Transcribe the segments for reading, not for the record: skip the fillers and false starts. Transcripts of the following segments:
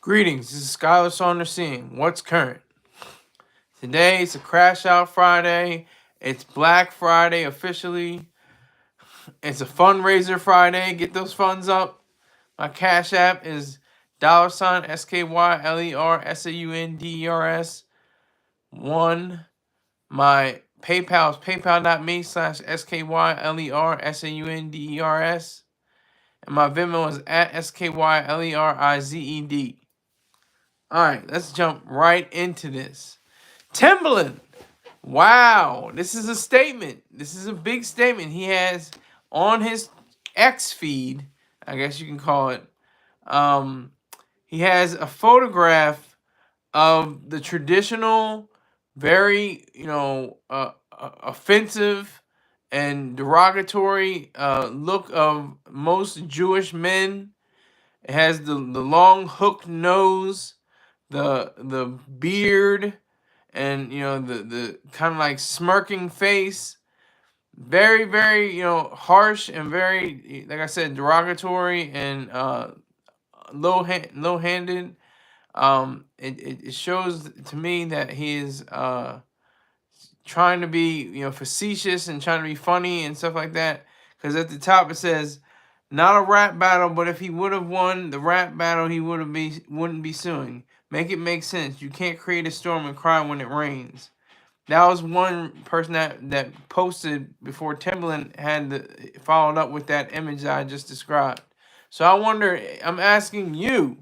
Greetings, this is Skyler Saunders seeing what's current. Today it's a Crash Out Friday. It's Black Friday officially. It's a fundraiser Friday. Get those funds up. My Cash App is $SkylerSaunders 1. My PayPal is paypal.me/SkylerSaunders. And my Venmo is at SkylerizED. Alright, let's jump right into this. Timbaland. Wow, this is a statement. This is a big statement he has on his X feed, I guess you can call it. He has a photograph of the traditional, very, offensive and derogatory look of most Jewish men. It has the long hooked nose, the beard, and the kind of like smirking face. Very, very, harsh and very, like I said, derogatory and low-handed. It shows to me that he is trying to be facetious and trying to be funny and stuff like that. Because at the top it says, not a rap battle, but if he would have won the rap battle, he wouldn't be suing. Make it make sense. You can't create a storm and cry when it rains. That was one person that posted before Timbaland had followed up with that image that I just described. So I wonder, I'm asking you,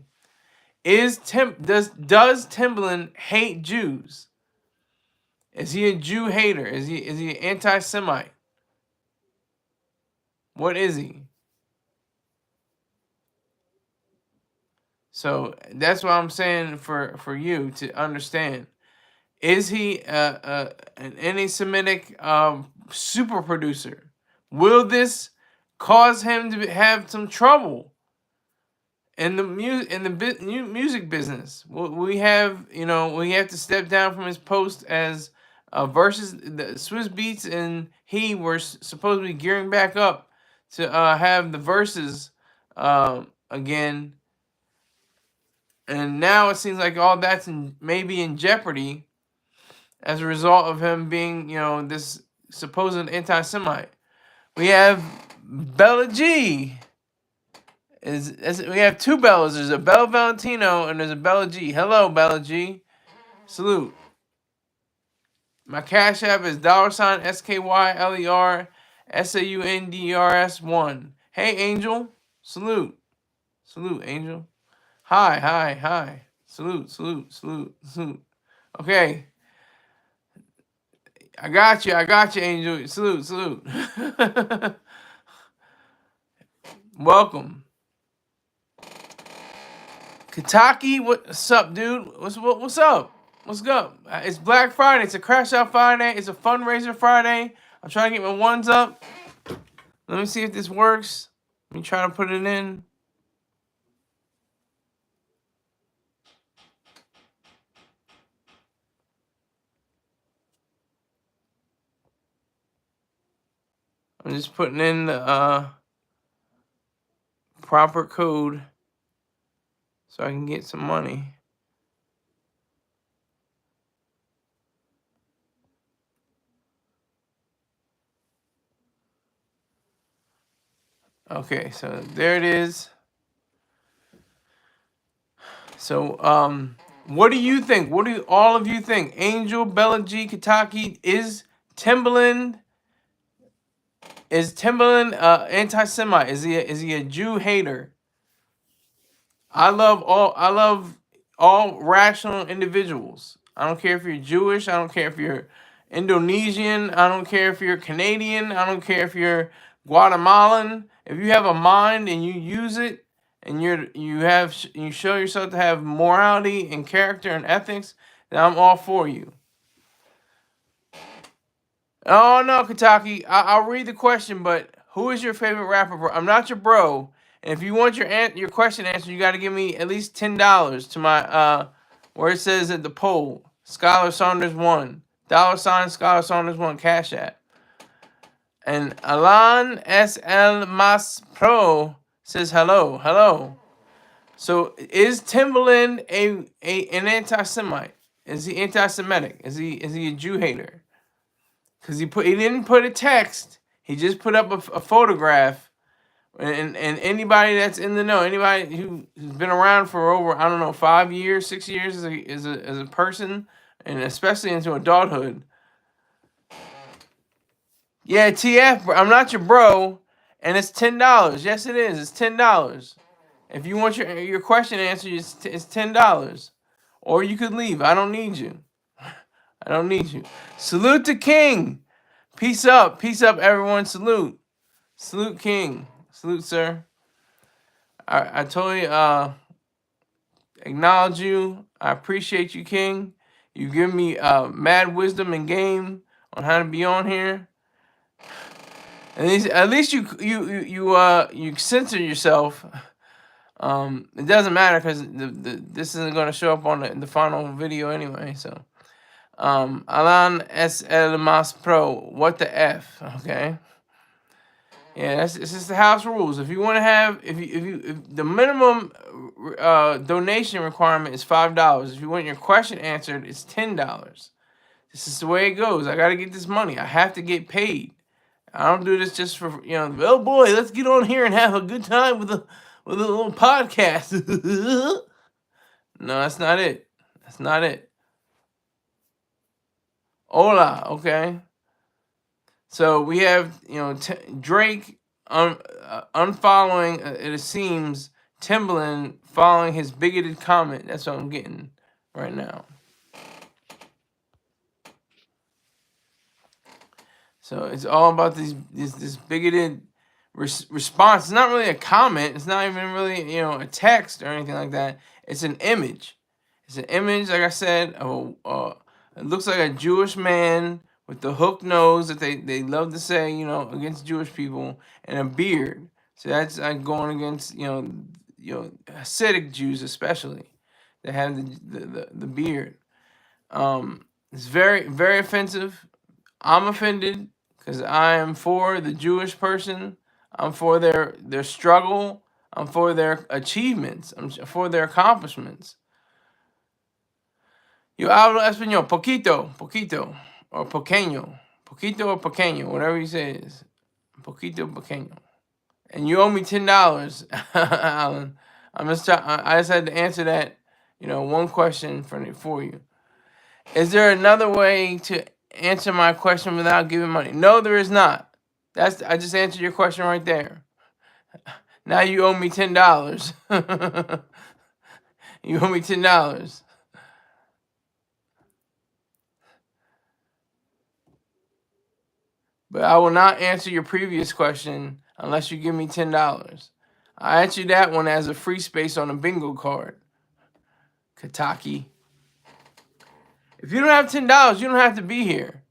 does Timbaland hate Jews? Is he a Jew hater? Is he an anti-Semite? What is he? So that's what I'm saying for you to understand. Is he an anti-Semitic super producer? Will this cause him to have some trouble in the music business? Will we have to step down from his post as versus the Swiss Beats and he were supposedly gearing back up to have the verses again. And now it seems like all that's maybe in jeopardy as a result of him being, this supposed anti-Semite. We have Bella G. We have two Bellas. There's a Bella Valentino and there's a Bella G. Hello, Bella G. Salute. My Cash App is $SkylerSaunders 1. Hey, Angel. Salute. Salute, Angel. Hi. Salute. Okay. I got you, Angel. Salute. Welcome. Kataki, what's up, dude? What's up? What's up? It's Black Friday. It's a Crash Out Friday. It's a fundraiser Friday. I'm trying to get my ones up. Let me see if this works. Let me try to put it in. I'm just putting in the proper code so I can get some money. Okay, so there it is. So, what do you think? What do all of you think? Angel, Bella G, Kataki, is Timbaland anti-Semite? Is he a Jew hater? I love all rational individuals. I don't care if you're Jewish. I don't care if you're Indonesian. I don't care if you're Canadian. I don't care if you're Guatemalan. If you have a mind and you use it, and you show yourself to have morality and character and ethics, then I'm all for you. Oh no, Kataki. I'll read the question, but who is your favorite rapper, bro? I'm not your bro. And if you want your question answered, you got to give me at least $10 to my where it says at the poll, Skyler Saunders 1, $Skyler Saunders 1 Cash App. And Alan SL Mas Pro says hello. So is Timbaland an anti-Semite? Is he anti-Semitic? Is he a Jew hater? Because he didn't put a text. He just put up a photograph. And anybody that's in the know, anybody who's been around for over, I don't know, 5 years, 6 years as a person, and especially into adulthood. Yeah, TF, I'm not your bro, and it's $10. Yes, it is. It's $10. If you want your question answered, it's $10. Or you could leave. I don't need you. I don't need you. Salute to King. Peace up. Peace up, everyone. Salute. Salute King. Salute, sir. I totally acknowledge you. I appreciate you, King. You give me mad wisdom and game on how to be on here. At least you censor yourself. It doesn't matter because this isn't going to show up on the final video anyway. So, Alan es el más pro. What the f? Okay. Yeah, it's just the house rules. If you want to have, if the minimum donation requirement is $5. If you want your question answered, it's $10. This is the way it goes. I gotta get this money. I have to get paid. I don't do this just for, oh boy, let's get on here and have a good time with a little podcast. No, that's not it. That's not it. Hola, okay. So we have, Drake unfollowing, it seems, Timbaland following his bigoted comment. That's what I'm getting right now. So it's all about this bigoted response. It's not really a comment. It's not even really, a text or anything like that. It's an image. It's an image, like I said, of it looks like a Jewish man with the hooked nose that they love to say, against Jewish people, and a beard. So that's like going against, Hasidic Jews especially that have the beard. It's very, very offensive. I'm offended because I am for the Jewish person. I'm for their struggle. I'm for their achievements. I'm for their accomplishments. Yo hablo español, poquito, or pequeño. Poquito or pequeño, whatever you say it is. Poquito, pequeño. And you owe me $10, Alan. I just had to answer that, one question for you. Is there another way to answer my question without giving money? No, there is not. I just answered your question right there. Now you owe me $10. You owe me $10. But I will not answer your previous question unless you give me $10. I answered that one as a free space on a bingo card. Kataki. If you don't have $10, you don't have to be here.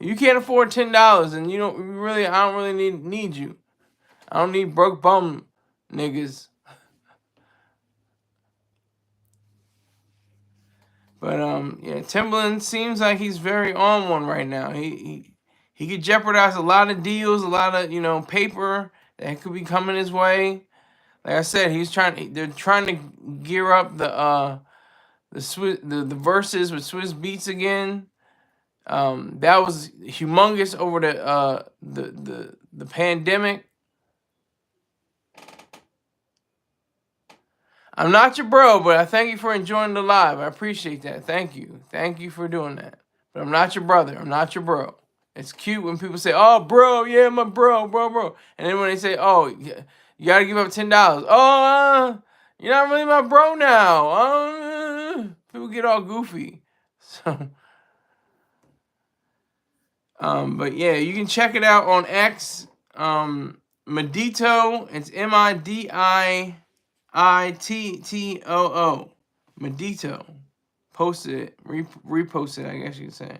You can't afford $10, and I don't really need you. I don't need broke bum niggas. But yeah, Timbaland seems like he's very on one right now. He could jeopardize a lot of deals, a lot of paper that could be coming his way. Like I said, they're trying to gear up the verses with Swiss Beats again. That was humongous over the pandemic. I'm not your bro, but I thank you for enjoying the live. I appreciate that. Thank you. Thank you for doing that. But I'm not your brother. I'm not your bro. It's cute when people say, oh, bro, yeah, my bro. And then when they say, oh, you got to give up $10. Oh, you're not really my bro now. People get all goofy. So, but yeah, you can check it out on X. Medito, it's MIDIITTOO. Medito. Posted it. Reposted it, I guess you could say.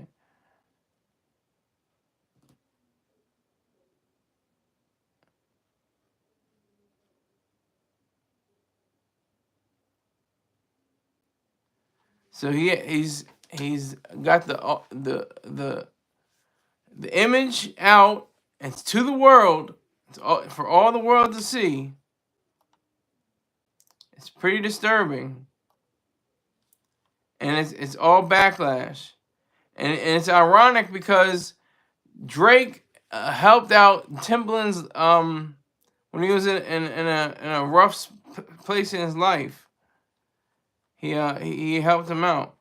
So he's got the image out. It's to the world. It's for all the world to see. It's pretty disturbing. And it's all backlash. And it's ironic because Drake helped out Timbaland's when he was in a rough place in his life. He helped him out.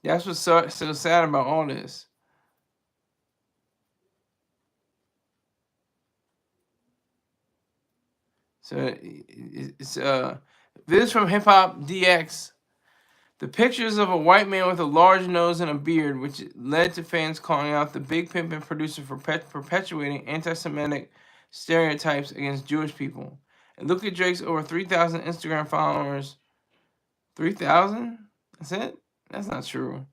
That's what's so sad about all this. So it's this is from Hip Hop DX. The pictures of a white man with a large nose and a beard, which led to fans calling out the Big Pimpin' producer for perpetuating anti-Semitic stereotypes against Jewish people. And look at Drake's over 3,000 Instagram followers. 3,000? That's it? That's not true.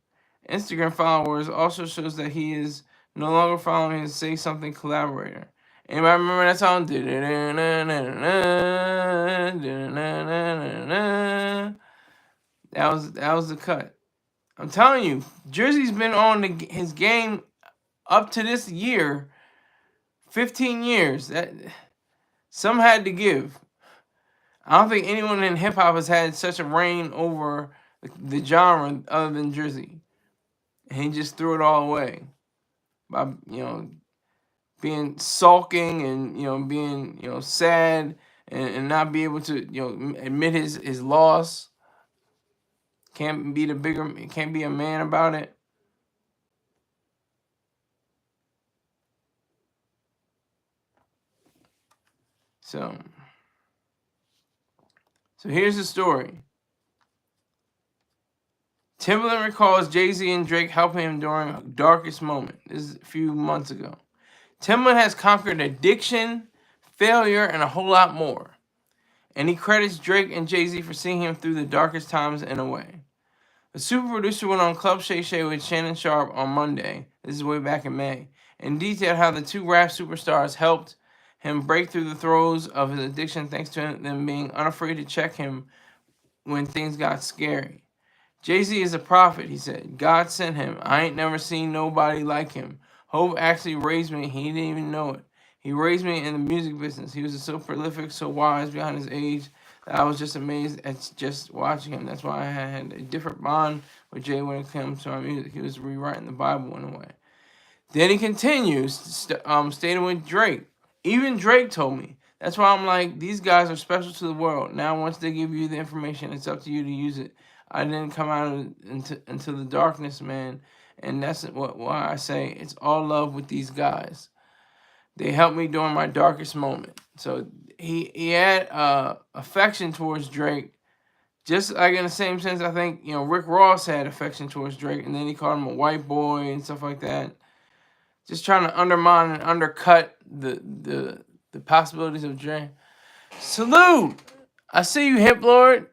Instagram followers also shows that he is no longer following his Say Something collaborator. Anybody remember that song? That was the cut. I'm telling you, Jersey's been on his game up to this year, 15 years. That some had to give. I don't think anyone in hip hop has had such a reign over the genre other than Jersey. And he just threw it all away by being sulking and being sad and not be able to admit his loss. Can't be a man about it. So here's the story. Timbaland recalls Jay-Z and Drake helping him during a darkest moment. This is a few months ago. Timbaland has conquered addiction, failure, and a whole lot more. And he credits Drake and Jay-Z for seeing him through the darkest times in a way. The super producer went on Club Shay Shay with Shannon Sharpe on Monday, this is way back in May, and detailed how the two rap superstars helped him break through the throes of his addiction thanks to them being unafraid to check him when things got scary. Jay-Z is a prophet, he said. God sent him. I ain't never seen nobody like him. Hov actually raised me. He didn't even know it. He raised me in the music business. He was so prolific, so wise behind his age that I was just amazed at just watching him. That's why I had a different bond with Jay when it comes to our music. He was rewriting the Bible in a way. Then he continues, stating with Drake. Even Drake told me. That's why I'm like, these guys are special to the world. Now, once they give you the information, it's up to you to use it. I didn't come out into the darkness, man. And that's why I say it's all love with these guys. They helped me during my darkest moment. So he had affection towards Drake. Just like in the same sense, I think, Rick Ross had affection towards Drake. And then he called him a white boy and stuff like that. Just trying to undermine and undercut the possibilities of Drake. Salute! I see you, Hip Lord.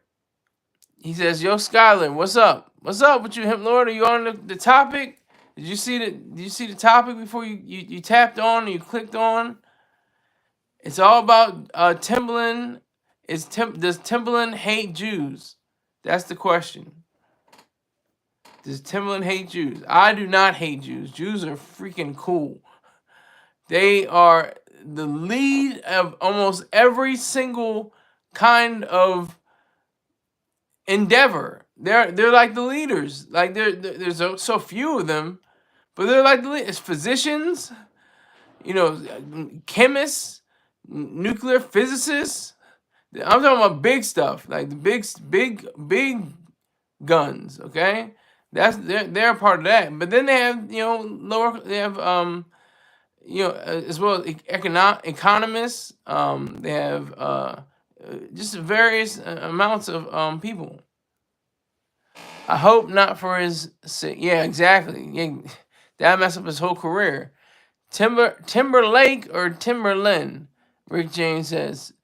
He says, yo, Skyler, what's up? What's up with you, Hip Lord? Are you on the topic? Did you see the topic before you tapped on and you clicked on? It's all about Timbaland. Does Timbaland hate Jews? That's the question. Does Timbaland hate Jews? I do not hate Jews. Jews are freaking cool. They are the lead of almost every single kind of endeavor. They're like the leaders. Like there's so few of them, but they're like the leaders. It's physicians, chemists, nuclear physicists. I'm talking about big stuff, like the big guns. Okay, they're a part of that. But then they have lower. They have as well as economists. They have just various amounts of people. I hope not for his sake. Yeah, exactly. Yeah, that messed up his whole career. Timberlake or Timberland, Rick James says,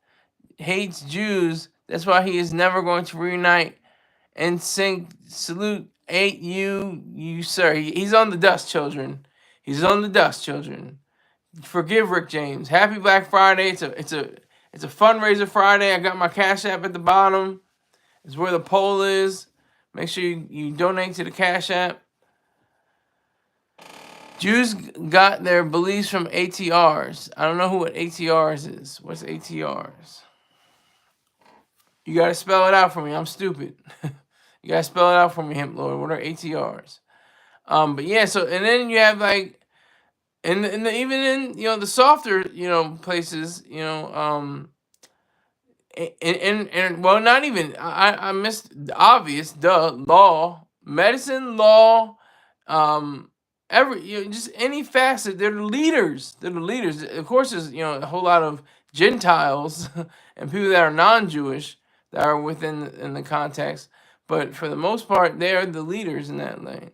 hates Jews. That's why he is never going to reunite and sing salute you sir. He's on the dust, children. He's on the dust, children. Forgive Rick James. Happy Black Friday. It's a fundraiser Friday. I got my Cash App at the bottom. It's where the poll is. Make sure you donate to the Cash App. Jews got their beliefs from ATRs. I don't know what ATRs is. What's ATRs? You got to spell it out for me. I'm stupid. You got to spell it out for me, Hemp Lord. What are ATRs? But yeah, so, and then you have like, even in, the softer, places, and well, not even, I missed the obvious, law, medicine, law, just any facet. They're the leaders. They're the leaders. Of course, there's, a whole lot of Gentiles and people that are non-Jewish that are in the context, but for the most part, they're the leaders in that lane.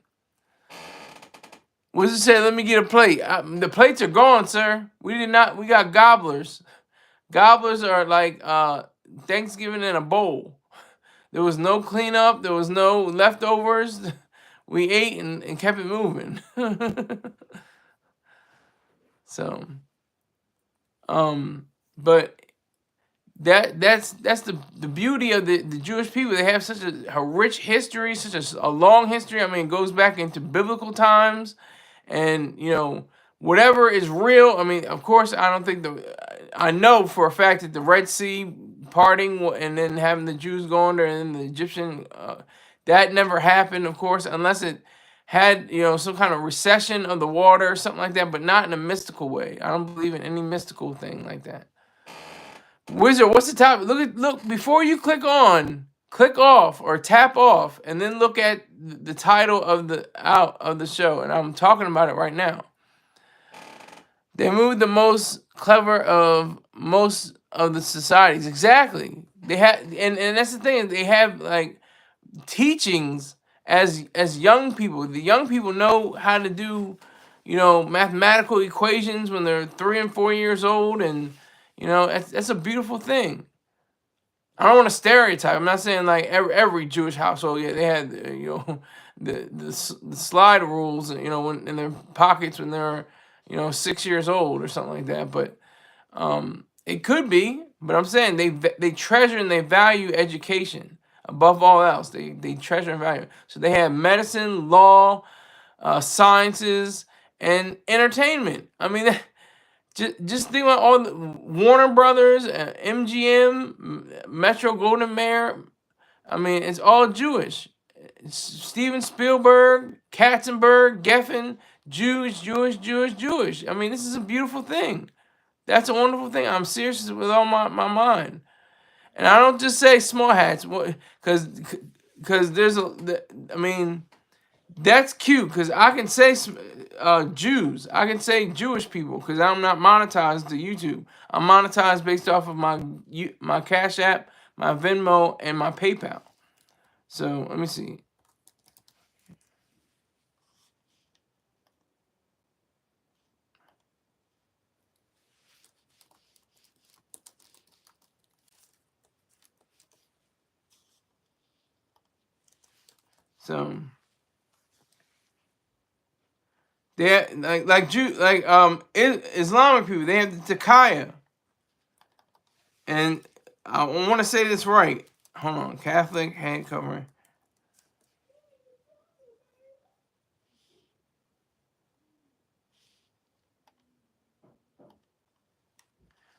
What does it say? Let me get a plate. The plates are gone, sir. We got gobblers. Gobblers are like Thanksgiving in a bowl. There was no cleanup. There was no leftovers. We ate and kept it moving. So, but that's the beauty of the Jewish people. They have such a rich history, such a long history. I mean, it goes back into biblical times, and whatever is real. I mean, of course, I don't think I know for a fact that the Red Sea parting and then having the Jews go under and then the Egyptian, that never happened, of course, unless it had some kind of recession of the water or something like that, but not in a mystical way. I don't believe in any mystical thing like that. Wizard, what's the topic? Look before you click off or tap off, and then look at the title of the show, and I'm talking about it right now. They moved the most clever of most of the societies. Exactly. They have, and that's the thing. They have like teachings as young people. The young people know how to do, mathematical equations when they're 3 and 4 years old, and that's a beautiful thing. I don't want to stereotype. I'm not saying like every Jewish household. Yeah, they had the slide rules. When in their pockets when they're 6 years old or something like that. But it could be. But I'm saying they treasure and they value education above all else. They treasure and value. So they have medicine, law, sciences, and entertainment. I mean. Just think about all the Warner Brothers, MGM, Metro Golden Mayer. I mean, it's all Jewish. Steven Spielberg, Katzenberg, Geffen, Jewish. I mean, this is a beautiful thing. That's a wonderful thing. I'm serious with all my mind. And I don't just say small hats, because there's I mean, that's cute, because I can say Jews. I can say Jewish people, because I'm not monetized to YouTube. I'm monetized based off of my Cash App, my Venmo, and my PayPal. So let me see. So they have, Islamic people. They have the Takaya, and I want to say this right. Hold on, Catholic hand covering.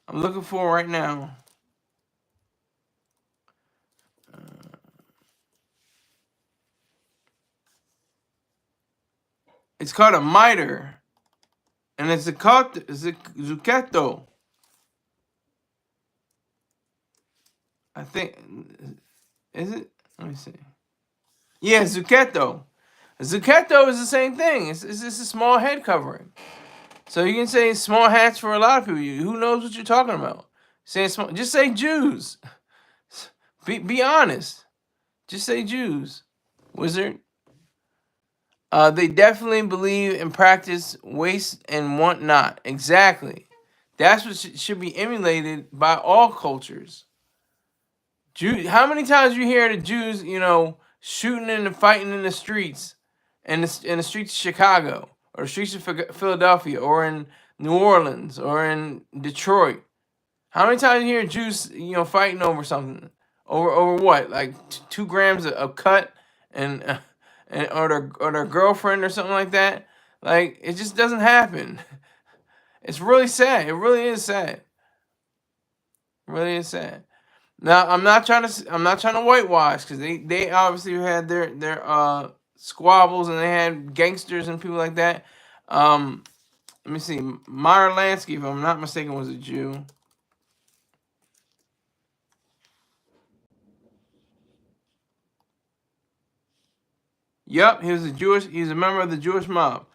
I'm looking for right now. It's called a mitre, and it's a zucchetto. I think, is it? Let me see. Yeah, zucchetto. Zucchetto is the same thing. It's just a small head covering. So you can say small hats for a lot of people. Who knows what you're talking about? Saying small, just say Jews. Be honest. Just say Jews, Wizard. They definitely believe and practice waste and want not. Exactly. That's what should be emulated by all cultures. How many times you hear the Jews, shooting and fighting in the streets, in the streets of Chicago, or the streets of Philadelphia, or in New Orleans, or in Detroit? How many times you hear Jews, fighting over something, over what, like 2 grams of cut, and or their girlfriend or something like that? Like, it just doesn't happen. It's really sad. It really is sad. It really is sad. Now I'm not trying to whitewash, because they obviously had their squabbles, and they had gangsters and people like that. Let me see. Meyer Lansky, if I'm not mistaken, was a Jew. Yep, he was a Jewish. He's a member of the Jewish mob.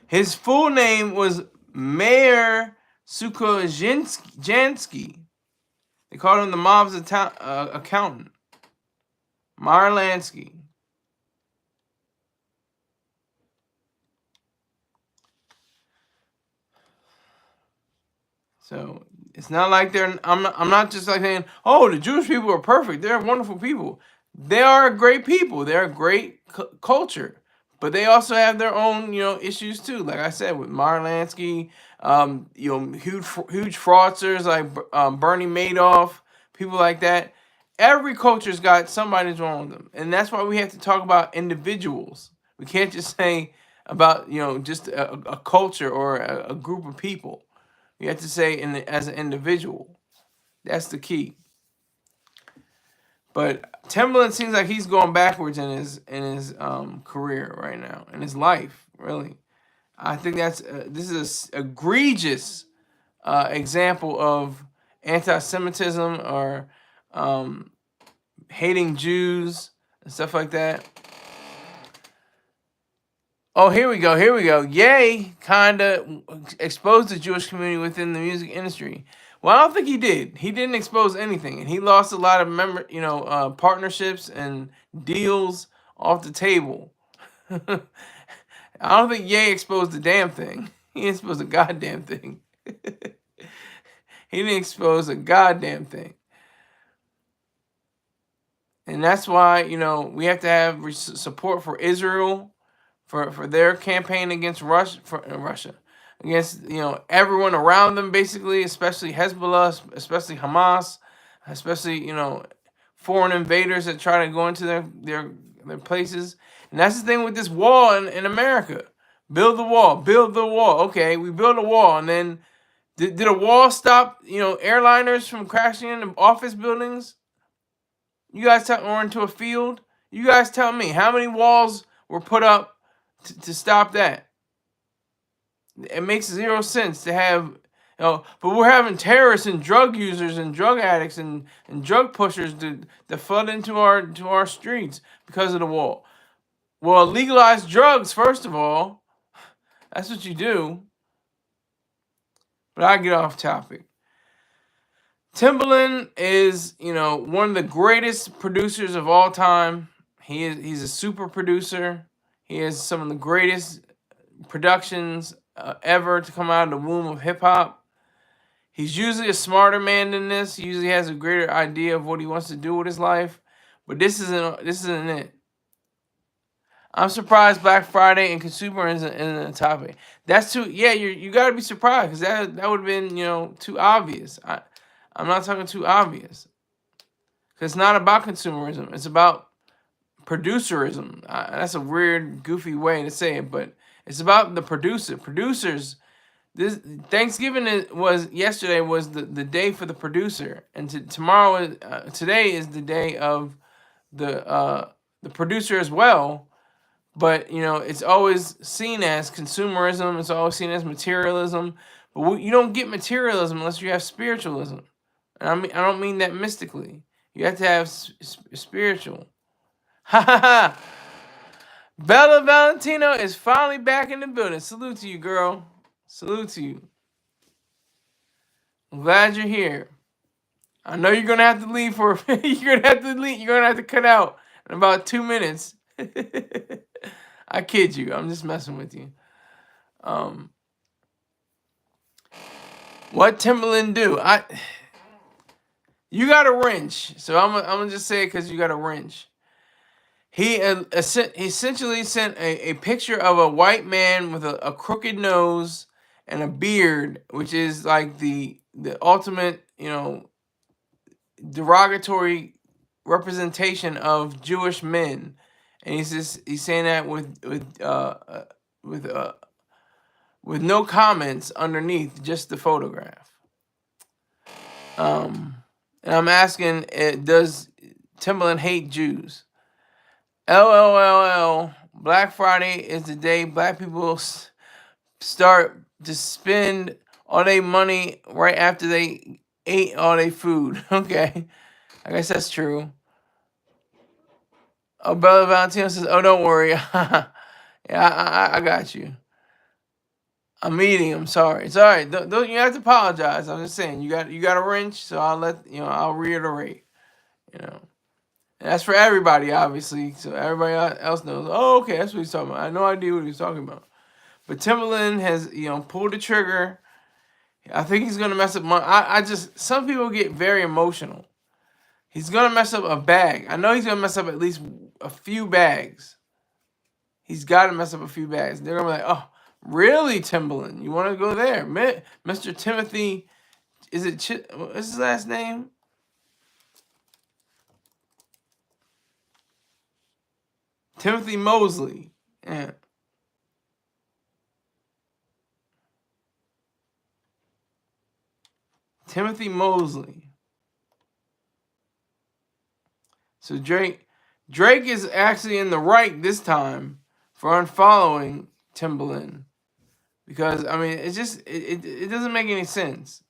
His full name was Meir Sukojansky. They called him the mob's accountant. Meyer Lansky. So it's not like they're. I'm not just like saying, oh, the Jewish people are perfect. They're wonderful people. They are great people. They're a great culture, but they also have their own, issues too. Like I said, with Meyer Lansky, huge fraudsters like Bernie Madoff, people like that. Every culture's got somebody that's wrong with them, and that's why we have to talk about individuals. We can't just say about just a culture or a group of people. You have to say as an individual. That's the key. But Timbaland seems like he's going backwards in his career right now, in his life. Really, I think this is a egregious example of anti-Semitism or hating Jews and stuff like that. Oh, here we go. Here we go. Ye kind of exposed the Jewish community within the music industry. Well, I don't think he did. He didn't expose anything, and he lost a lot of partnerships and deals off the table. I don't think Ye exposed the damn thing. He didn't expose a goddamn thing. He didn't expose a goddamn thing. And that's why, we have to have support for Israel, for their campaign against Russia, against everyone around them, basically, especially Hezbollah, especially Hamas, especially foreign invaders that try to go into their places. And that's the thing with this wall in America. Build the wall, build the wall. Okay, we build a wall, and then did a wall stop airliners from crashing into office buildings? You guys or into a field? You guys tell me how many walls were put up to stop that. It makes zero sense to have, but we're having terrorists and drug users and drug addicts and drug pushers to flood into our streets because of the wall. Well, legalize drugs first of all. That's what you do. But I get off topic. Timbaland is, one of the greatest producers of all time. He's a super producer. He has some of the greatest productions ever to come out of the womb of hip hop. He's usually a smarter man than this. He usually has a greater idea of what he wants to do with his life. But this isn't it. I'm surprised Black Friday and consumer isn't a topic. That's too. Yeah, you gotta be surprised, because that would have been too obvious. I'm not talking too obvious, because it's not about consumerism. It's about producerism. That's a weird, goofy way to say it, but it's about the producers. This Thanksgiving was yesterday, was the day for the producer, and today is the day of the producer as well. But it's always seen as consumerism. It's always seen as materialism. But you don't get materialism unless you have spiritualism. And I don't mean that mystically. You have to have spiritual. Ha ha ha! Bella Valentino is finally back in the building. Salute to you, girl. Salute to you. I'm glad you're here. I know you're gonna have to leave for. You're gonna have to leave. You're gonna have to cut out in about 2 minutes. I kid you. I'm just messing with you. What Timbaland do? You got a wrench, so I'm gonna just say it because you got a wrench. He essentially sent a picture of a white man with a crooked nose and a beard, which is like the ultimate, derogatory representation of Jewish men, and he's saying that with no comments underneath, just the photograph. And I'm asking, does Timbaland hate Jews? LOLL. Black Friday is the day black people start to spend all their money right after they ate all their food. Okay. I guess that's true. Oh, Bella Valentino says, "Oh, don't worry. Yeah, I got you. I'm eating. I'm sorry. It's all right. Don't you have to apologize. I'm just saying you got a wrench, so I'll reiterate. You know, and that's for everybody, obviously. So everybody else knows. Oh, okay, that's what he's talking about. I had no idea what he was talking about. But Timbaland has pulled the trigger. I think he's gonna mess up money. Some people get very emotional. He's gonna mess up a bag. I know he's gonna mess up at least a few bags. He's got to mess up a few bags. They're gonna be like, "Oh, really, Timbaland? You want to go there, Mr. Timothy? Is it what's his last name? Timothy Mosley. Yeah. Timothy Mosley. So Drake is actually in the right this time for unfollowing Timbaland, because I mean it doesn't make any sense.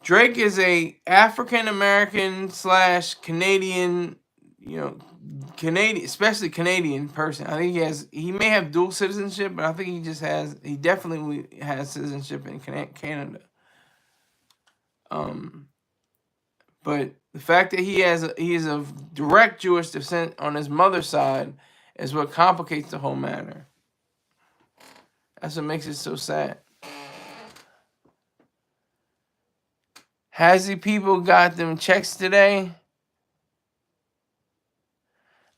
Drake is a African American / Canadian, Canadian, especially Canadian person. I think he may have dual citizenship, but I think he definitely has citizenship in Canada. But the fact that he is of direct Jewish descent on his mother's side is what complicates the whole matter. That's what makes it so sad. Has the people got them checks today?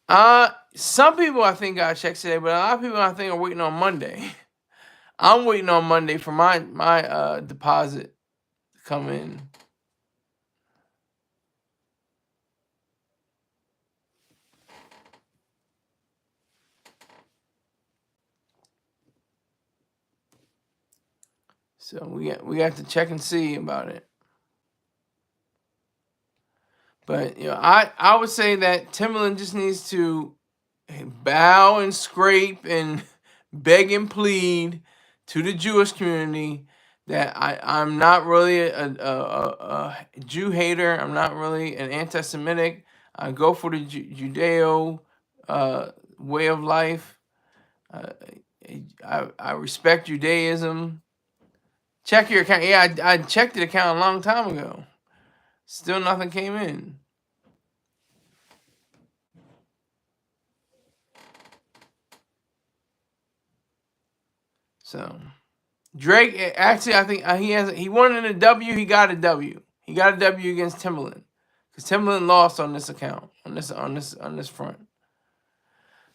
Some people I think got checks today, but a lot of people I think are waiting on Monday. I'm waiting on Monday for my deposit to come in. So we got to check and see about it. But I would say that Timbaland just needs to bow and scrape and beg and plead to the Jewish community that I'm not really a Jew hater. I'm not really an anti-Semitic. I go for the Judeo way of life. I respect Judaism. Check your account. Yeah, I checked the account a long time ago. Still nothing came in. So Drake, actually, I think he wanted a W. He got a W. He got a W against Timbaland, because Timbaland lost on this account, on this front.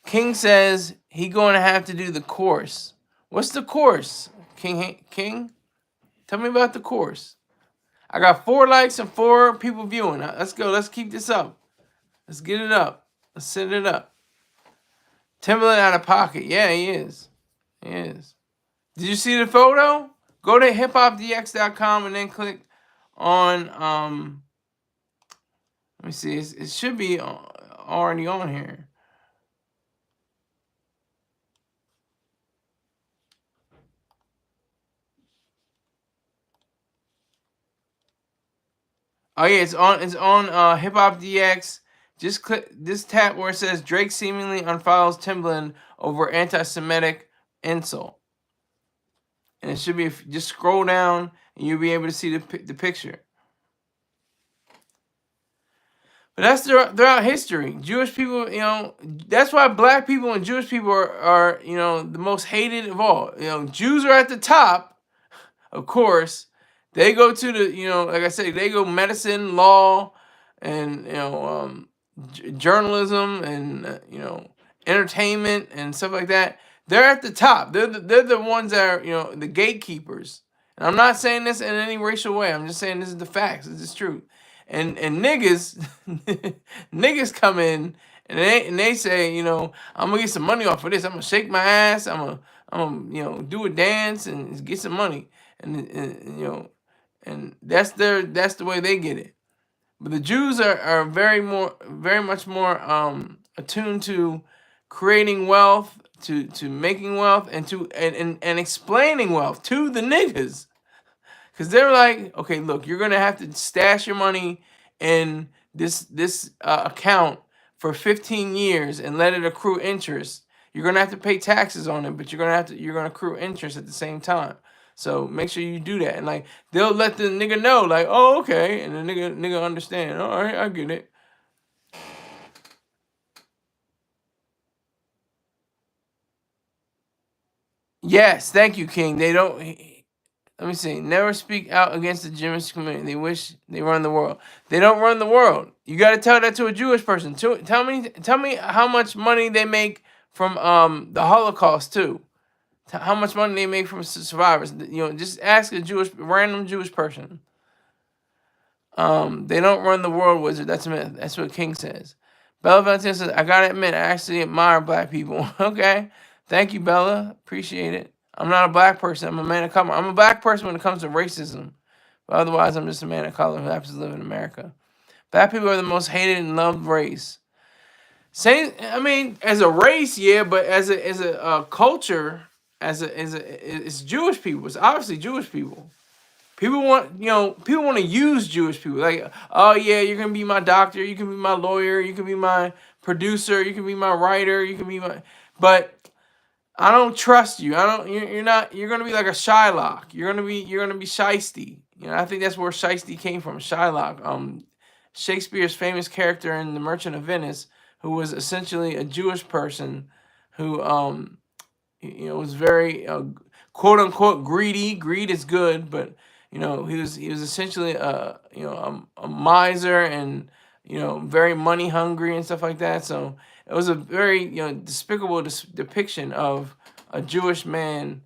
King says he going to have to do the course. What's the course, King? Tell me about the course. I got 4 likes and 4 people viewing. Let's go. Let's keep this up. Let's get it up. Let's set it up. Timbaland out of pocket. Yeah, he is. He is. Did you see the photo? Go to hiphopdx.com and then click on let me see. It should be already on here. Oh yeah, it's on HipHopDX. Just tap where it says Drake seemingly unfollows Timbaland over anti-Semitic insult. And it should be, just scroll down and you'll be able to see the picture. But that's throughout history. Jewish people, that's why black people and Jewish people are the most hated of all. Jews are at the top, of course. They go to the, like I said, they go medicine, law, and, journalism and, entertainment and stuff like that. They're at the top. They're the ones that are, the gatekeepers. And I'm not saying this in any racial way. I'm just saying this is the facts. This is truth. And niggas, niggas come in and they say, I'm gonna get some money off of this. I'm gonna shake my ass. I'm gonna do a dance and get some money. And and that's the way they get it. But the Jews are very much more attuned to creating wealth, to making wealth, and and explaining wealth to the niggas. Because they're like, okay, look, you're gonna have to stash your money in this account for 15 years and let it accrue interest. You're gonna have to pay taxes on it, but you're gonna accrue interest at the same time. So make sure you do that. And like they'll let the nigga know, like, oh, okay, and the nigga understand. All right, I get it. Yes, thank you, King. They don't. Let me see. Never speak out against the Jewish community. They wish they run the world. They don't run the world. You got to tell that to a Jewish person. Tell me how much money they make from the Holocaust too. How much money they make from survivors. You know, just ask a random Jewish person. They don't run the world, wizard. That's a myth. That's what King says. Bella Valentine says, I gotta admit, I actually admire black people. Okay. Thank you, Bella. Appreciate it. I'm not a black person. I'm a man of color. I'm a black person when it comes to racism. But otherwise, I'm just a man of color who happens to live in America. Black people are the most hated and loved race. Same, I mean, as a race, yeah, but as a culture, it's Jewish people. It's obviously Jewish people. People want to use Jewish people. Like, oh yeah, you're gonna be my doctor, you can be my lawyer, you can be my producer, you can be my writer, you can be my. But I don't trust you. I don't. You're not. You're gonna be like a Shylock. You're gonna be Shiesty. You know, I think that's where Shiesty came from. Shylock. Shakespeare's famous character in The Merchant of Venice, who was essentially a Jewish person, who was very quote unquote greedy. Greed is good, but he was essentially a miser and very money hungry and stuff like that. So it was a very despicable depiction of a Jewish man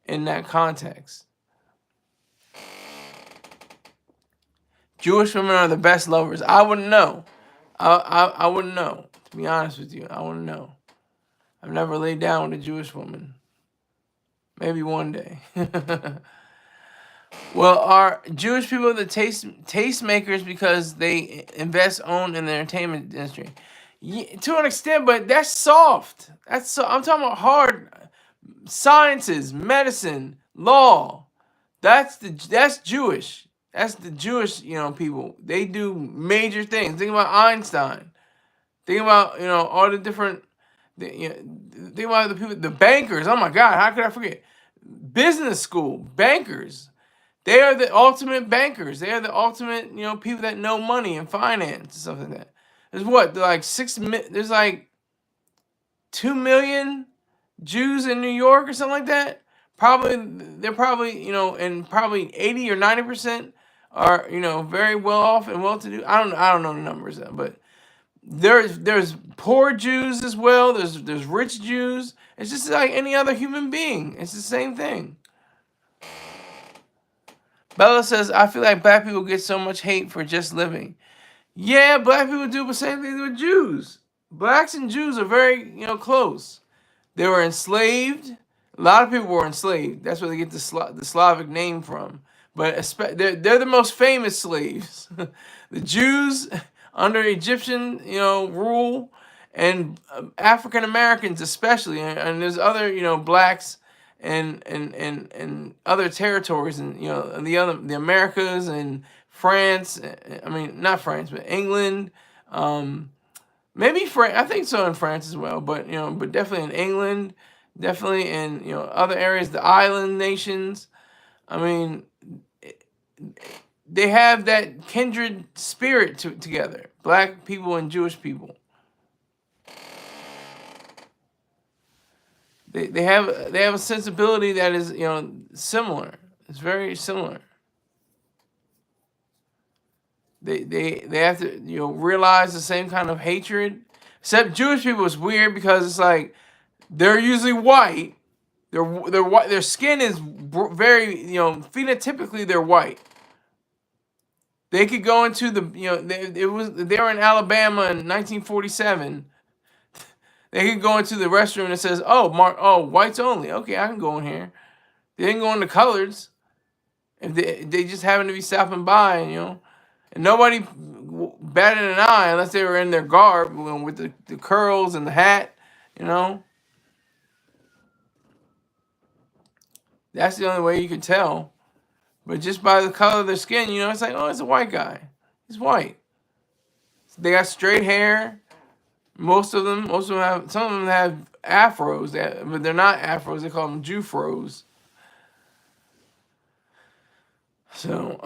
in that context. Jewish women are the best lovers. I wouldn't know. I wouldn't know. To be honest with you, I wouldn't know. I've never laid down with a Jewish woman. Maybe one day. Well, are Jewish people the tastemakers because they invest own in the entertainment industry? Yeah, to an extent, but that's soft. I'm talking about hard sciences, medicine, law. That's Jewish. That's the Jewish people. They do major things. Think about Einstein. Think about all the different. Think about the people, the bankers. Oh my God, how could I forget? Business school bankers. They are the ultimate bankers. They are the ultimate, people that know money and finance and stuff like that. There's what? There's like 2 million Jews in New York or something like that. They're probably, and probably 80 or 90% are, very well off and well to do. I don't know the numbers, but there's poor Jews as well. There's rich Jews. It's just like any other human being. It's the same thing. Bella says, I feel like black people get so much hate for just living. Yeah, black people do the same thing with Jews. Blacks and Jews are very, close. They were enslaved. A lot of people were enslaved. That's where they get the Slavic name from. But they're the most famous slaves. The Jews under Egyptian, rule, and African Americans especially, and there's other, blacks and other territories, and the Americas and France. I mean, not France, but England. Maybe France. I think so in France as well, but but definitely in England, definitely in other areas, the island nations. I mean, they have that kindred spirit together. Black people and Jewish people. They have a sensibility that is similar. It's very similar. They have to realize the same kind of hatred. Except Jewish people is weird because it's like they're usually white. They're white. Their skin is very phenotypically they're white. They could go into the they were in Alabama in 1947. They could go into the restroom and it says, "Oh, whites only." Okay, I can go in here. They didn't go into colors. If they just happen to be stopping by, and nobody batted an eye unless they were in their garb with the curls and the hat, That's the only way you could tell. But just by the color of their skin, it's like, oh, it's a white guy. He's white. They got straight hair. Most of them have, some of them have afros, but they're not afros. They call them Jufros. So,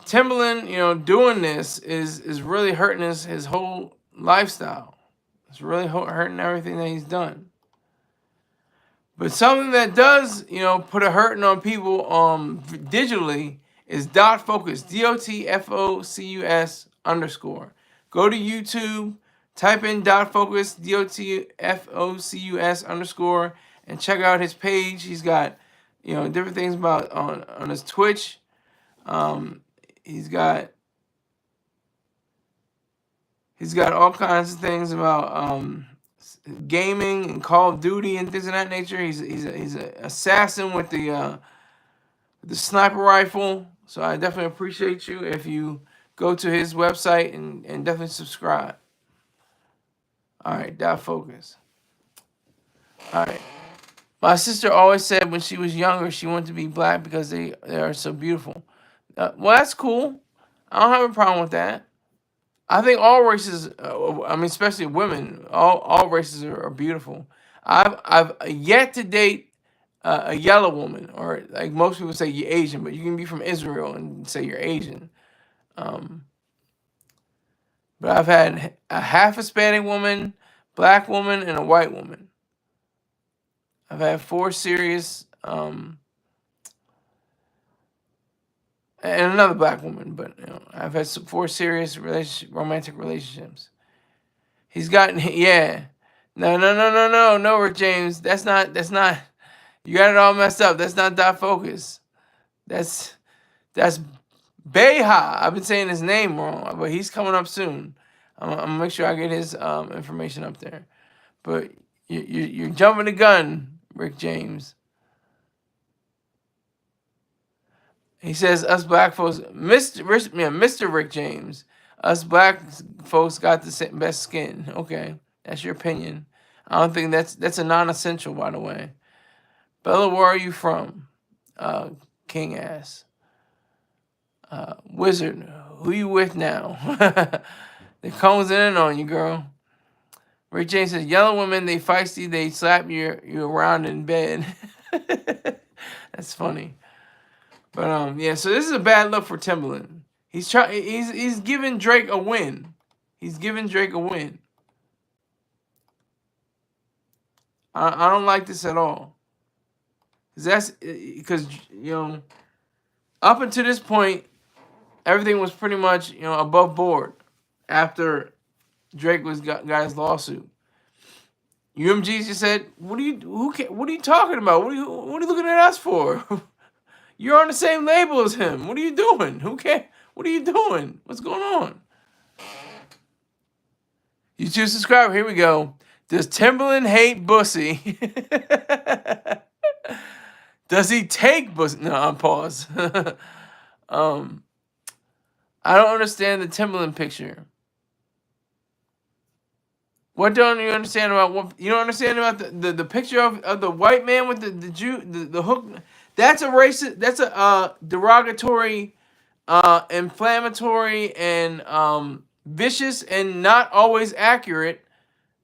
Timbaland, doing this is really hurting his whole lifestyle. It's really hurting everything that he's done. But something that does, put a hurting on people digitally is dot focus, DOTFOCUS_. Go to YouTube, type in dot focus, DOTFOCUS_, and check out his page. He's got, different things about on his Twitch. He's got all kinds of things about gaming and Call of Duty and things of that nature. He's an assassin with the sniper rifle. So I definitely appreciate you if you go to his website and definitely subscribe. All right, dot focus. All right. My sister always said when she was younger she wanted to be black because they are so beautiful. Well, that's cool. I don't have a problem with that. I think all races, especially women, all races are beautiful. I've yet to date a yellow woman, or like most people say you're Asian, but you can be from Israel and say you're Asian. But I've had a half Hispanic woman, black woman, and a white woman. I've had 4 serious, and another black woman, but I've had 4 serious romantic relationships. He's gotten, yeah. No, Rick James. That's not. You got it all messed up. That's not dot focus. That's Beha. I've been saying his name wrong, but he's coming up soon. I'm gonna make sure I get his information up there. But you're jumping the gun, Rick James. He says us black folks, Mr. Rick James, us black folks got the best skin. Okay, that's your opinion. I don't think that's a non-essential, by the way. Bella, where are you from? King ass. Wizard, who you with now? They comes in on you, girl. Rick James says, yellow women, they feisty, they slap you around in bed. That's funny. But yeah, so this is a bad look for Timbaland. He's giving Drake a win. He's giving Drake a win. I don't like this at all. Because up until this point, everything was pretty much above board after Drake got his lawsuit. UMG just said, what are you talking about? What are you looking at us for? You're on the same label as him. What are you doing? Who cares? What are you doing? What's going on? You choose to subscribe. Here we go. Does Timbaland hate Bussy? Does he take Bussy? No, I'm pause. I don't understand the Timbaland picture. What don't you understand about what you don't understand about the picture of the white man with the hook? That's a racist. That's a derogatory, inflammatory, and vicious and not always accurate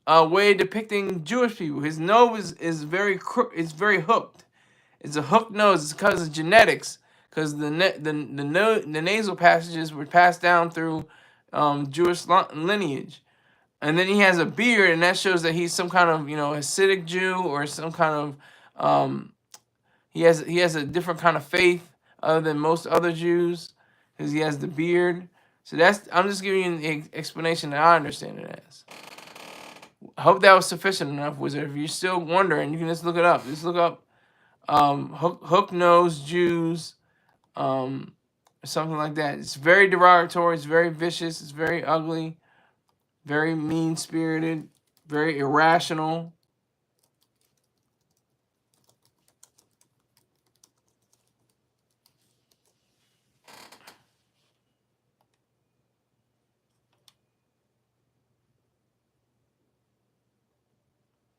way of depicting Jewish people. His nose is very hooked. It's a hooked nose. It's because of genetics. Because the nasal passages were passed down through Jewish lineage. And then he has a beard, and that shows that he's some kind of Hasidic Jew or some kind of he has a different kind of faith other than most other Jews because he has the beard. So I'm just giving you the explanation that I understand it as. I hope that was sufficient enough, Wizard. If you're still wondering, you can just look it up. Just look up hook nose Jews, or something like that. It's very derogatory. It's very vicious. It's very ugly. Very mean-spirited, very irrational.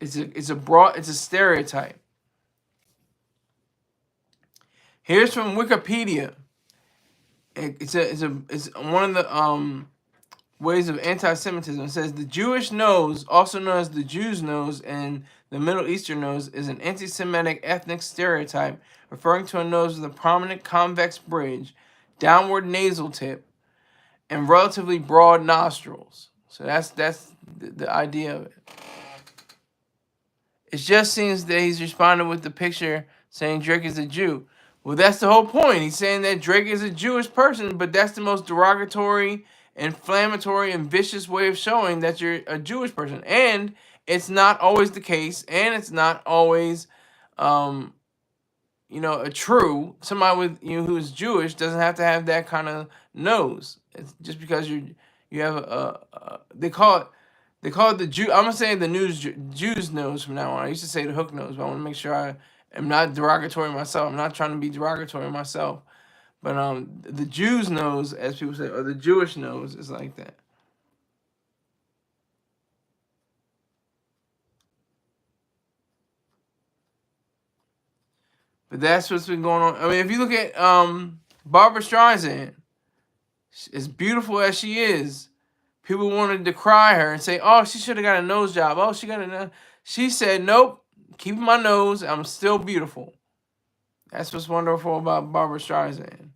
It's a stereotype. Here's from Wikipedia. It's one of the ways of anti-Semitism. It says the Jewish nose, also known as the Jew's nose and the Middle Eastern nose, is an anti-Semitic ethnic stereotype referring to a nose with a prominent convex bridge, downward nasal tip, and relatively broad nostrils. So that's the idea of it. It just seems that he's responding with the picture saying Drake is a Jew. Well, that's the whole point. He's saying that Drake is a Jewish person, but that's the most derogatory, inflammatory, and vicious way of showing that you're a Jewish person. And it's not always the case, and it's not always, a true. Somebody with who's Jewish doesn't have to have that kind of nose. It's just because you have they call it the Jew. I'm gonna say the Jew's nose from now on. I used to say the hook nose, but I want to make sure I am not derogatory myself. I'm not trying to be derogatory myself, but the Jew's nose, as people say, or the Jewish nose, is like that. But that's what's been going on. I mean, if you look at Barbara Streisand, as beautiful as she is, people wanted to decry her and say, "Oh, she should have got a nose job. Oh, she got a nose." She said, "Nope, keep my nose. I'm still beautiful." That's what's wonderful about Barbara Streisand.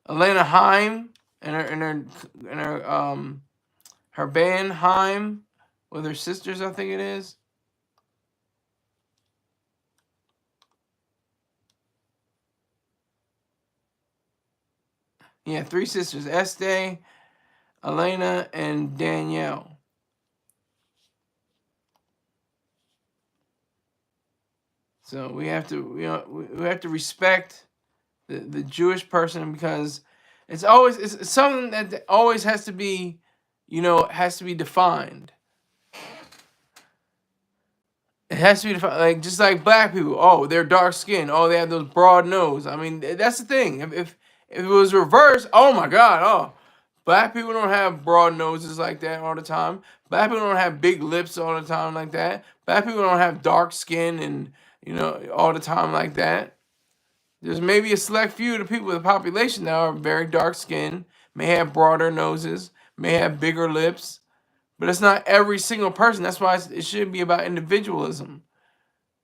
Elena Haim and her band Haim with her sisters, I think it is. Yeah, 3 sisters: Estee, Elena, and Danielle. So we have to respect the Jewish person, because it's something that always has to be defined. It has to be defined, like just like black people. Oh, they're dark skinned. Oh, they have those broad nose. I mean, that's the thing. If it was reversed, oh my God, oh, black people don't have broad noses like that all the time. Black people don't have big lips all the time like that. Black people don't have dark skin and all the time like that. There's maybe a select few of the people in the population that are very dark skinned, may have broader noses, may have bigger lips, but it's not every single person. That's why it should be about individualism,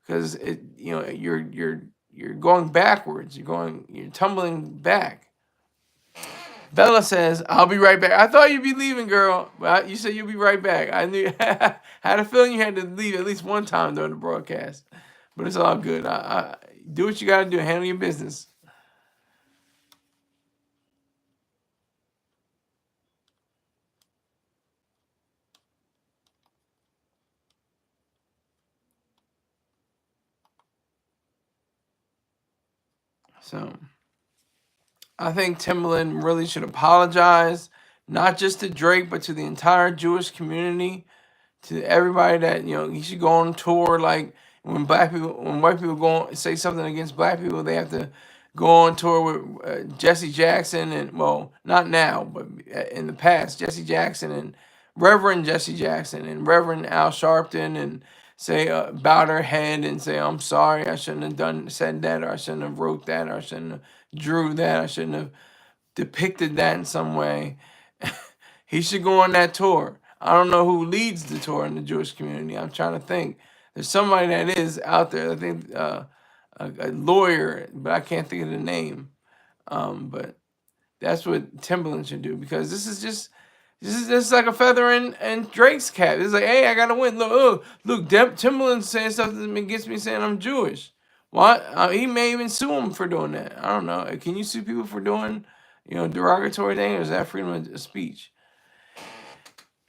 because you're going backwards. You're tumbling back. Bella says, "I'll be right back." I thought you'd be leaving, girl. But you said you'll be right back. I knew. I had a feeling you had to leave at least one time during the broadcast, but it's all good. I do what you got to do. Handle your business. So, I think Timbaland really should apologize, not just to Drake, but to the entire Jewish community, to everybody that he should go on tour. Like when white people go on, say something against black people, they have to go on tour with Jesse Jackson, and well, not now, but in the past, Jesse Jackson and Reverend Jesse Jackson and Reverend Al Sharpton, and say bow their head and say, "I'm sorry, I shouldn't have said that, or I shouldn't have wrote that, or I shouldn't have drew that, I shouldn't have depicted that in some way." He should go on that tour. I don't know who leads the tour in the Jewish community. I'm trying to think. There's somebody that is out there. I think a lawyer, but I can't think of the name. But that's what Timbaland should do, because this is just like a feather in Drake's cap. It's like, hey, I gotta win. Look, Timbaland saying something that gets me saying I'm Jewish. What? He may even sue him for doing that. I don't know. Can you sue people for doing derogatory things, or is that freedom of speech?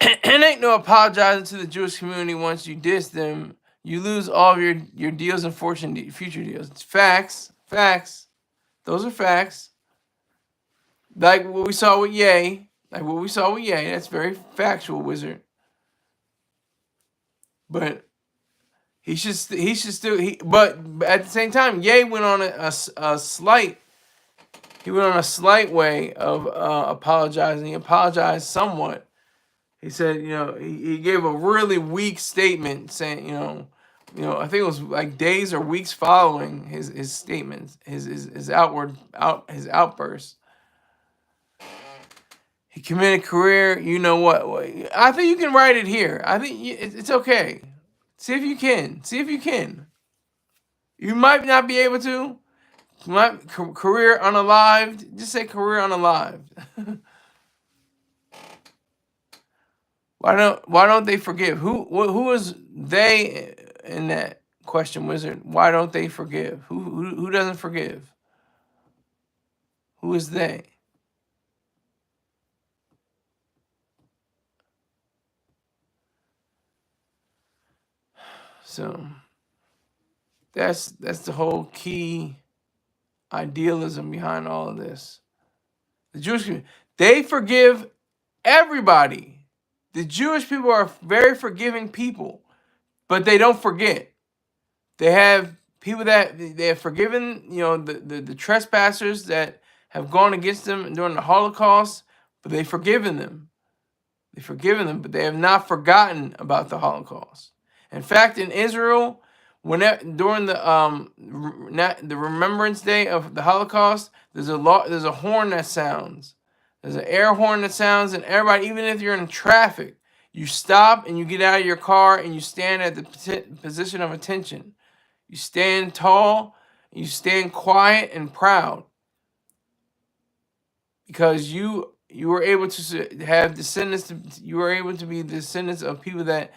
And ain't no apologizing to the Jewish community once you diss them. You lose all of your deals and future deals. It's facts. Facts. Those are facts. Like what we saw with Ye. That's very factual, Wizard. But he should still. But at the same time, Ye went on a slight. He went on a slight way of apologizing. He apologized somewhat, He said, he gave a really weak statement saying, I think it was like days or weeks following his statements, his outburst. He committed career. You know what? I think you can write it here. I think it's okay. See if you can. See if you can. You might not be able to. Career unalived. Just say career unalived. Why don't they forgive? Who is they in that question, Wizard? Why don't they forgive? Who doesn't forgive? Who is they? So that's the whole key idealism behind all of this. The Jewish community, they forgive everybody. The Jewish people are very forgiving people, but they don't forget. They have people that they have forgiven, the trespassers that have gone against them during the Holocaust, but they've forgiven them. They've forgiven them, but they have not forgotten about the Holocaust. In fact, in Israel, during the Remembrance Day of the Holocaust, there's a horn that sounds. There's an air horn that sounds, and everybody, even if you're in traffic, you stop and you get out of your car and you stand at the position of attention. You stand tall, you stand quiet and proud, because you were able to have descendants. You were able to be descendants of people that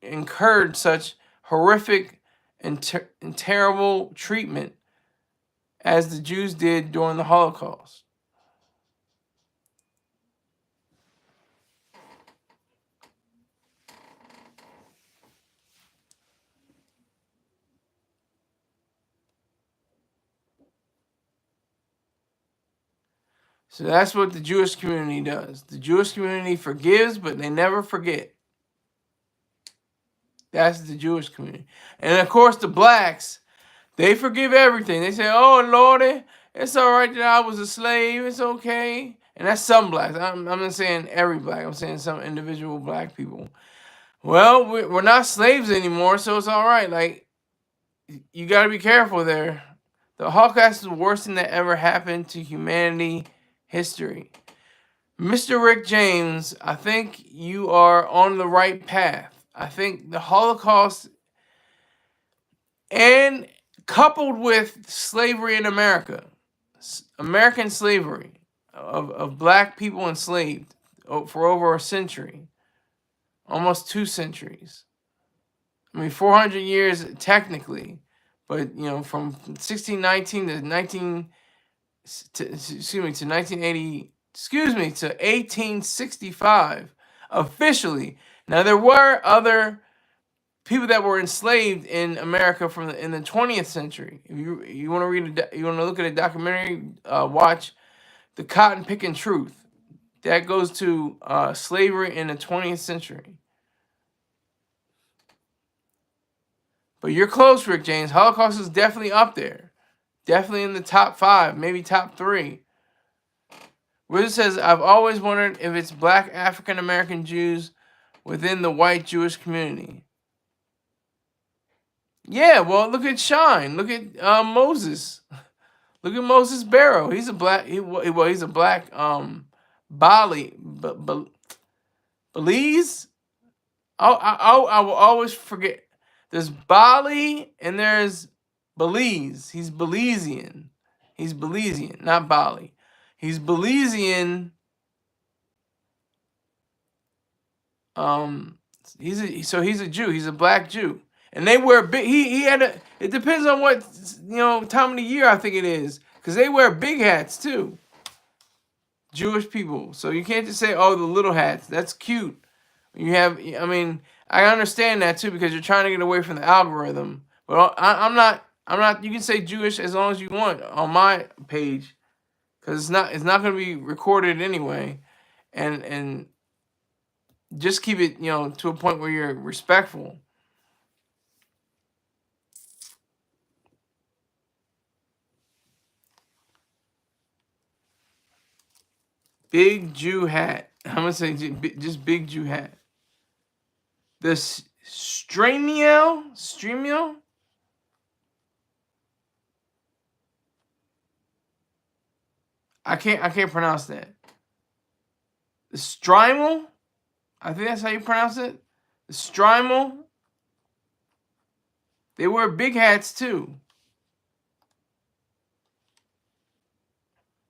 incurred such horrific and terrible treatment as the Jews did during the Holocaust. So that's what the Jewish community does. The Jewish community forgives, but they never forget. That's the Jewish community. And of course, the blacks, they forgive everything. They say, "Oh, Lordy, it's all right that I was a slave. It's okay." And that's some blacks. I'm not saying every black. I'm saying some individual black people. Well, we're not slaves anymore, so it's all right. Like, you got to be careful there. The Holocaust is the worst thing that ever happened to humanity history. Mr. Rick James, I think you are on the right path. I think the Holocaust, and coupled with slavery in America, American slavery of black people enslaved for over a century, almost 2 centuries. I mean, 400 years technically, but from 1619 to 1980. To 1865 officially. Now there were other people that were enslaved in America in the 20th century. If you want to look at a documentary, watch The Cotton Picking Truth. That goes to slavery in the 20th century. But you're close, Rick James. Holocaust is definitely up there. Definitely in the top 5, maybe top 3. Wizard says, I've always wondered if it's black African-American Jews within the white Jewish community. Yeah, well, look at Shine. Look at Moses. Look at Moses Barrow. He's a black, he's a black Belize? I will always forget. There's Bali and there's Belize. He's Belizean. He's Belizean, not Bali. He's Belizean. He's a Jew. He's a black Jew, and they wear big. He had a. It depends on what time of the year I think it is, because they wear big hats too. Jewish people, so you can't just say, "Oh, the little hats." That's cute. You have. I mean, I understand that too, because you're trying to get away from the algorithm. But I'm not. You can say Jewish as long as you want on my page, because it's not going to be recorded anyway, and just keep it to a point where you're respectful. Big Jew hat. I'm gonna say just big Jew hat. The Streamio. I can't pronounce that. The Strimel. I think that's how you pronounce it. The Strimel. They wear big hats too.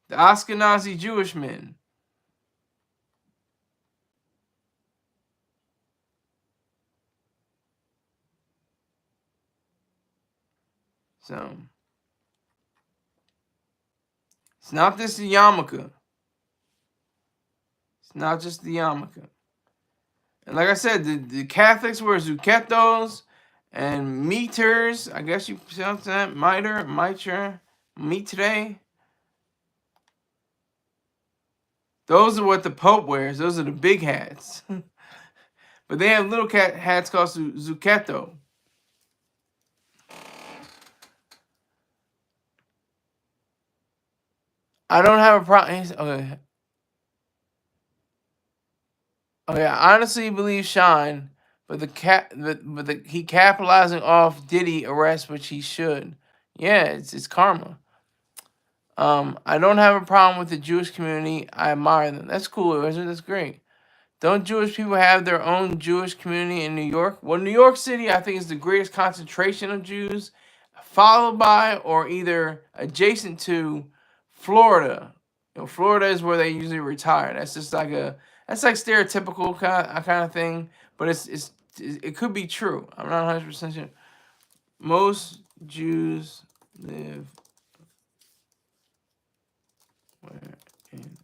The Ashkenazi Jewish men. So it's not just the yarmulke. It's not just the yarmulke. And like I said, the Catholics wear zucchettos and mitres. I guess you pronounce that. Mitre. Those are what the Pope wears. Those are the big hats. But they have little hats called zucchetto. I don't have a problem. Okay. Okay, I honestly believe Sean, but he capitalizing off Diddy arrest, which he should. Yeah, it's karma. I don't have a problem with the Jewish community. I admire them. That's cool, that's great. Don't Jewish people have their own Jewish community in New York? Well, New York City, I think, is the greatest concentration of Jews, followed by or either adjacent to Florida. You know, Florida is where they usually retire. That's just like that's like stereotypical kind of thing, but it could be true. I'm not 100% sure. Most Jews live where in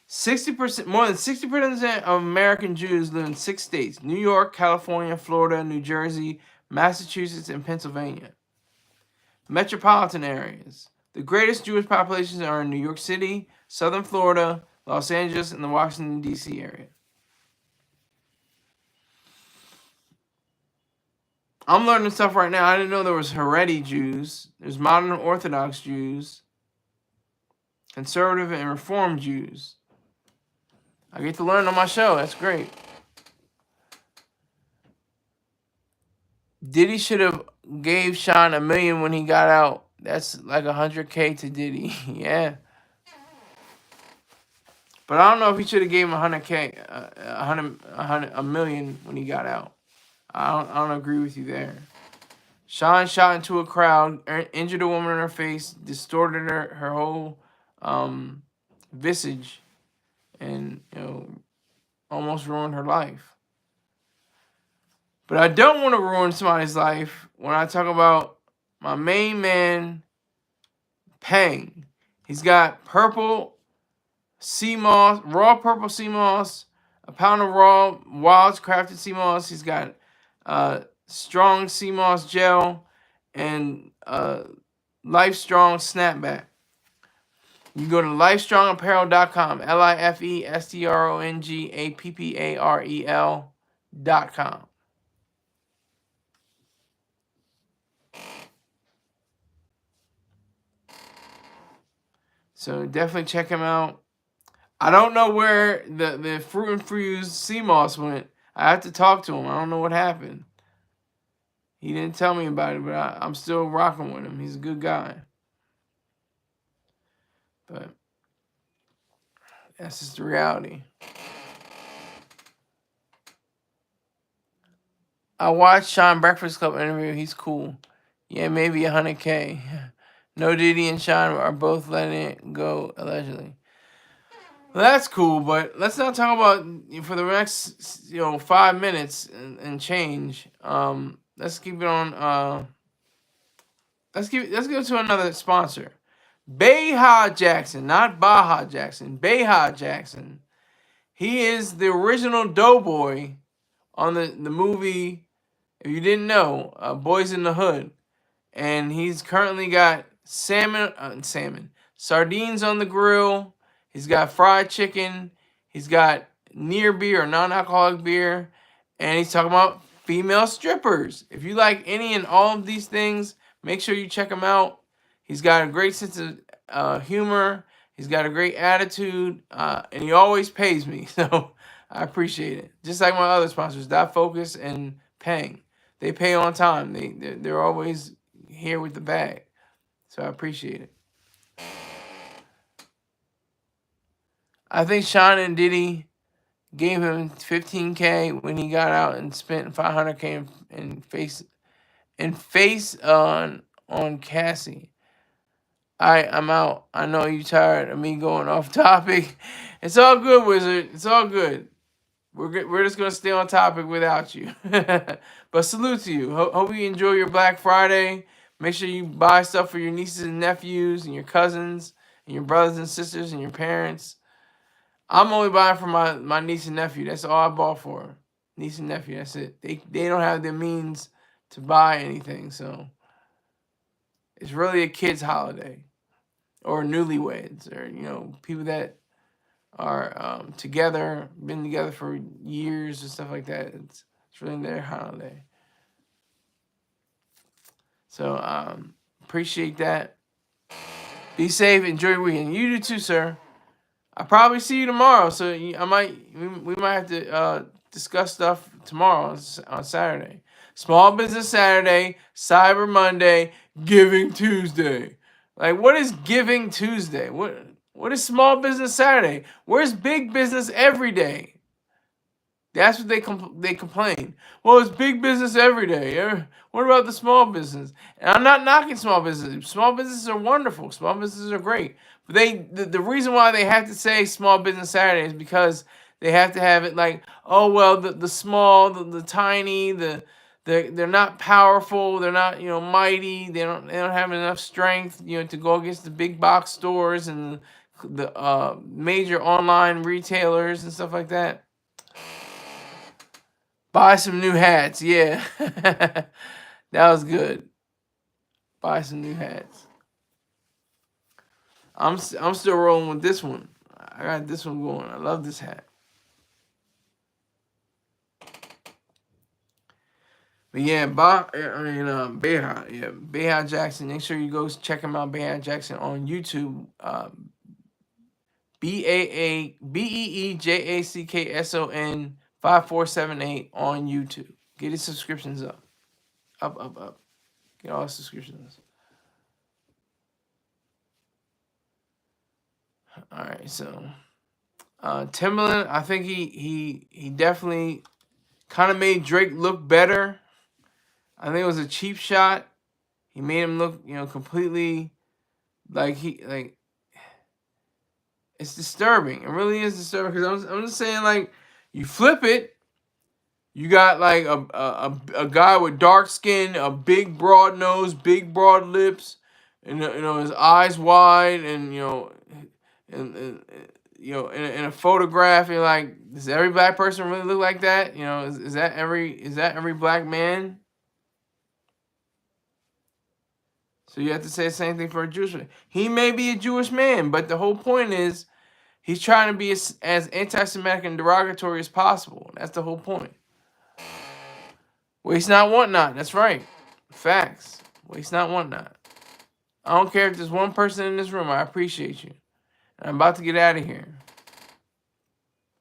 60%, more than 60% of American Jews live in 6 states: New York, California, Florida, New Jersey, Massachusetts, and Pennsylvania. Metropolitan areas. The greatest Jewish populations are in New York City, Southern Florida, Los Angeles, and the Washington, D.C. area. I'm learning stuff right now. I didn't know there was Haredi Jews. There's modern Orthodox Jews. Conservative and Reform Jews. I get to learn on my show. That's great. Diddy should have gave Sean $1 million when he got out. That's like $100K to Diddy. Yeah. But I don't know if he should have gave him $100K, $1 million when he got out. I don't agree with you there. Sean shot into a crowd, injured a woman in her face, distorted her whole visage, and almost ruined her life. But I don't want to ruin somebody's life when I talk about my main man, Pang. He's got purple sea moss, raw purple sea moss, a pound of raw wild crafted sea moss. He's got strong sea moss gel and LifeStrong snapback. You go to LifeStrongApparel.com, LifeStrongApparel.com. So definitely check him out. I don't know where the Fruit and Fuse sea moss went. I have to talk to him. I don't know what happened. He didn't tell me about it, but I'm still rocking with him. He's a good guy. But that's just the reality. I watched Sean Breakfast Club interview. He's cool. Yeah, maybe $100K. No Diddy and Sean are both letting it go, allegedly. Well, that's cool, but let's not talk about for the next 5 minutes and change. Let's keep it on. Let's go to another sponsor. Baha Jackson, not Baja Jackson. Baha Jackson. He is the original Doughboy on the movie, if you didn't know, Boys in the Hood. And he's currently got sardines on the grill. He's got fried chicken. He's got near beer or non-alcoholic beer. And he's talking about female strippers. If you like any and all of these things, make sure you check him out. He's got a great sense of humor. He's got a great attitude, and he always pays me. So I appreciate it. Just like my other sponsors, .Focus and Pang. They pay on time. They're always here with the bag. So I appreciate it. I think Sean and Diddy gave him $15K when he got out and spent $500K in face on Cassie. I'm out. I know you tired of me going off topic. It's all good, Wizard. It's all good. We're just gonna stay on topic without you. But salute to you. Hope you enjoy your Black Friday. Make sure you buy stuff for your nieces and nephews and your cousins and your brothers and sisters and your parents. I'm only buying for my niece and nephew. That's all I bought for. Niece and nephew. That's it. They don't have the means to buy anything, so it's really a kid's holiday, or newlyweds, or people that are together, been together for years and stuff like that. It's really their holiday. So appreciate that. Be safe. Enjoy your weekend. You do too, sir. I'll probably see you tomorrow. So we might have to discuss stuff tomorrow on Saturday. Small Business Saturday, Cyber Monday, Giving Tuesday. Like, what is Giving Tuesday? What is Small Business Saturday? Where's Big Business every day? That's what they complain. Well, it's big business every day. What about the small business? And I'm not knocking small businesses. Small businesses are wonderful. Small businesses are great. But the reason why they have to say Small Business Saturday is because they have to have it like, oh well, the small, the tiny, they're not powerful. They're not mighty. They don't have enough strength to go against the big box stores and the major online retailers and stuff like that. Buy some new hats, yeah. That was good. Buy some new hats. I'm still rolling with this one. I got this one going. I love this hat. But yeah, Beha Jackson. Make sure you go check him out, Beha Jackson, on YouTube. BEEJACKSON 5478 on YouTube. Get his subscriptions up. Up. Get all his subscriptions. Alright, so Timbaland, I think he definitely kind of made Drake look better. I think it was a cheap shot. He made him look, completely like it's disturbing. It really is disturbing, because I'm just saying, like, you flip it, you got like a guy with dark skin, a big broad nose, big broad lips, and his eyes wide, and in a photograph, you're like, does every black person really look like that? Is that every black man? So you have to say the same thing for a Jewish man. He may be a Jewish man, but the whole point is he's trying to be as anti-Semitic and derogatory as possible. That's the whole point. Waste not, want not. That's right. Facts. Waste not, want not. I don't care if there's one person in this room. I appreciate you. And I'm about to get out of here.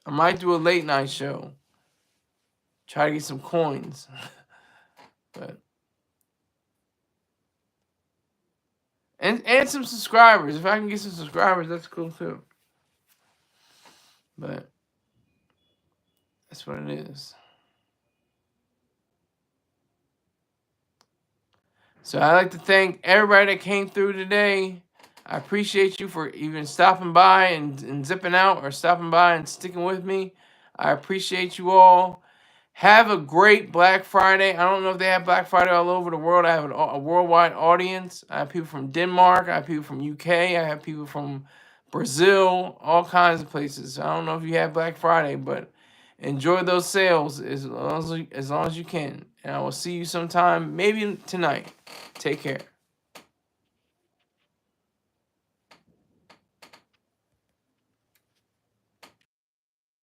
I might do a late night show. Try to get some coins. But and some subscribers. If I can get some subscribers, that's cool too. But that's what it is. So I'd like to thank everybody that came through today. I appreciate you for even stopping by and zipping out, or stopping by and sticking with me. I appreciate you all. Have a great Black Friday. I don't know if they have Black Friday all over the world. I have a worldwide audience. I have people from Denmark. I have people from UK. I have people from Brazil. All kinds of places. I don't know if you have Black Friday, but enjoy those sales as long as you can. And I will see you sometime, maybe tonight. Take care.